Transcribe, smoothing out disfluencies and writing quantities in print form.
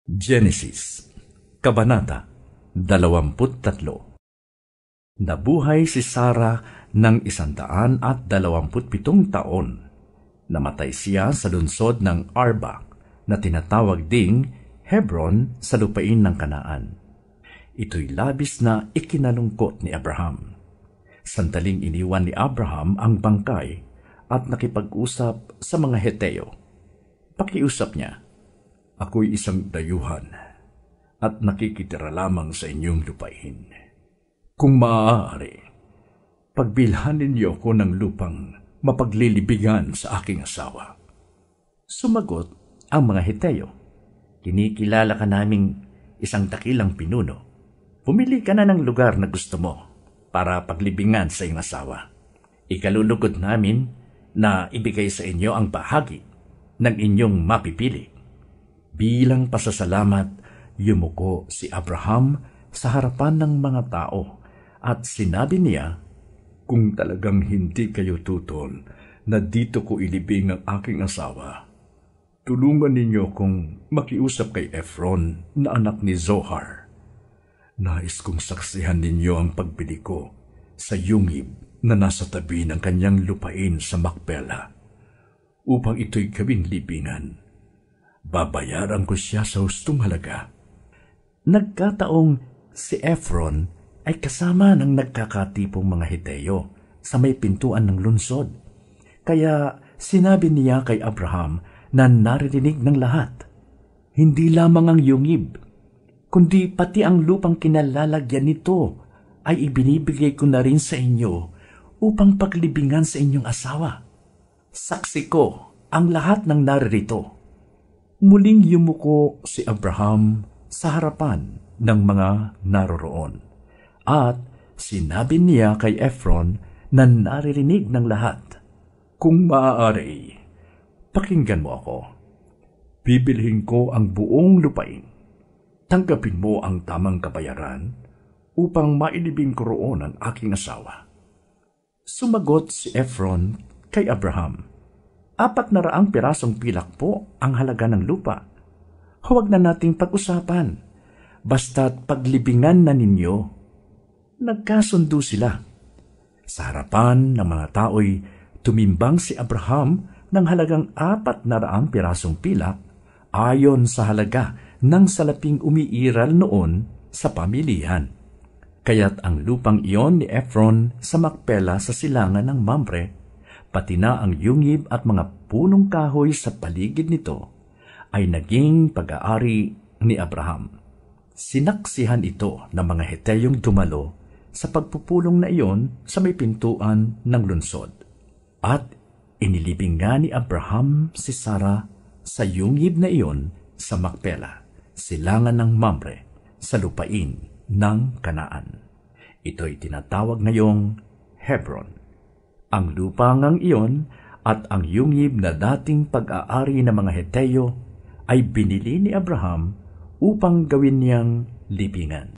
Genesis, Kabanata 23. Nabuhay si Sarah ng 127 taon. Namatay siya sa lungsod ng Arba, na tinatawag ding Hebron sa lupain ng Kanaan. Ito'y labis na ikinalungkot ni Abraham. Sandaling iniwan ni Abraham ang bangkay at nakipag-usap sa mga Heteo. Pakiusap niya, "Ako'y isang dayuhan at nakikitira lamang sa inyong lupain. Kung maaari, pagbilhan ninyo ko ng lupang mapaglilibigan sa aking asawa." Sumagot ang mga Heteo, "Kinikilala ka naming isang dakilang pinuno. Pumili ka na ng lugar na gusto mo para paglibingan sa iyong asawa. Ikalulugod namin na ibigay sa inyo ang bahagi ng inyong mapipili." Bilang pasasalamat, yumuko si Abraham sa harapan ng mga tao at sinabi niya, "Kung talagang hindi kayo tutol na dito ko ilibing ang aking asawa, tulungan ninyo kong makiusap kay Efron na anak ni Zohar. Nais kong saksihan ninyo ang pagbili ko sa yungib na nasa tabi ng kanyang lupain sa Macpela, upang ito'y gawing libingan. Babayaran ko siya sa hustong halaga." Nagkataong si Efron ay kasama ng nagkakatipong mga Heteo sa may pintuan ng lungsod. Kaya sinabi niya kay Abraham na naririnig ng lahat, "Hindi lamang ang yungib, kundi pati ang lupang kinalalagyan nito ay ibinibigay ko na rin sa inyo upang paglibingan sa inyong asawa. Saksi ko ang lahat ng naririto." Muling yumuko si Abraham sa harapan ng mga naroroon at sinabi niya kay Efron na naririnig ng lahat, "Kung maaari, pakinggan mo ako. Bibilhin ko ang buong lupain. Tanggapin mo ang tamang kabayaran upang mailibing ko roon ang aking asawa." Sumagot si Efron kay Abraham, 400 pirasong pilak po ang halaga ng lupa. Huwag na nating pag-usapan, basta't paglibingan na ninyo." Nagkasundo sila. Sa harapan ng mga tao'y tumimbang si Abraham ng halagang 400 pirasong pilak ayon sa halaga ng salaping umiiral noon sa pamilihan. Kaya't ang lupang iyon ni Efron sa Macpela sa silangan ng Mamre, pati na ang yungib at mga punong kahoy sa paligid nito, ay naging pag-aari ni Abraham. Sinaksihan ito ng mga Heteyong dumalo sa pagpupulong na iyon sa may pintuan ng lungsod. At inilibing nga ni Abraham si Sarah sa yungib na iyon sa Macpela, silangan ng Mamre, sa lupain ng Kanaan. Ito'y tinatawag ngayong Hebron. Ang lupa ngang iyon at ang yungib na dating pag-aari ng mga Heteo ay binili ni Abraham upang gawin niyang libingan.